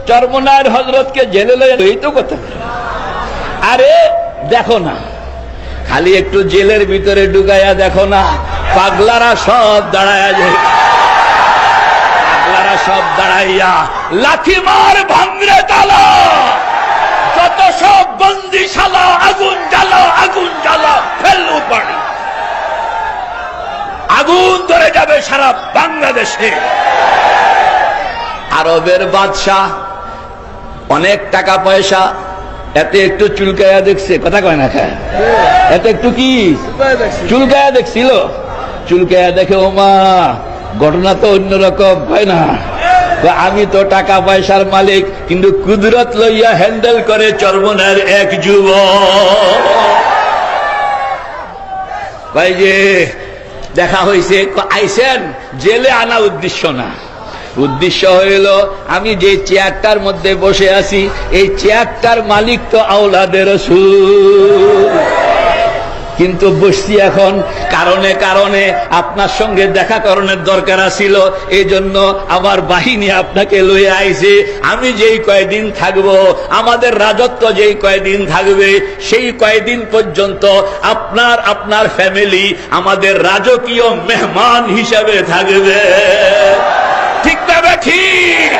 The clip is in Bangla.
চরমনায়ের হযরতকে জেলে লয়ে এই তো কথা। আরে দেখো না, খালি একটু জেলের ভিতরে ঢুকাইয়া দেখো না, পাগলারা সব দাঁড়ায়া যায়, পাগলারা সব দাঁড়াইয়া লাঠি মার ভাঙরে তালা, যত সব বন্দিশালা আগুন জ্বালা, আগুন জ্বালা, ফেলু পানি, আগুন ধরে যাবে সারা বাংলাদেশে। আরবের বাদশাহ অনেক টাকা পয়সা, এতে একটু চুলকায়া দেখছে, কথা কয় না খায়, এতে একটু কি চুলকায়া দেখছিল, চুলকায়া দেখে ওমা ঘটনা তো অন্যরকম, হয় না? আমি তো টাকা পয়সার মালিক, কিন্তু কুদরত লইয়া হ্যান্ডেল করে চরমনার এক যুবক। ভাই যে দেখা হয়েছে, আইসেন জেলে আনা উদ্দেশ্য না, উদ্দেশ্য হইল আমি যে চেয়ারটার মধ্যে বসে আছি, এই চেয়ারটার মালিক তো আওলাদে রাসূল, কিন্তু বসছি এখন কারণে কারণে আপনার সঙ্গে দেখা করণের দরকার ছিল, এই জন্য আমার বাহিনী আপনাকে লইয়া আইছে। আমি যেই কয়দিন থাকবো, আমাদের রাজত্ব যেই কয়দিন থাকবে, সেই কয়দিন পর্যন্ত আপনার ফ্যামিলি আমাদের রাজকীয় মেহমান হিসাবে থাকবে। ঠিক না ঠিক?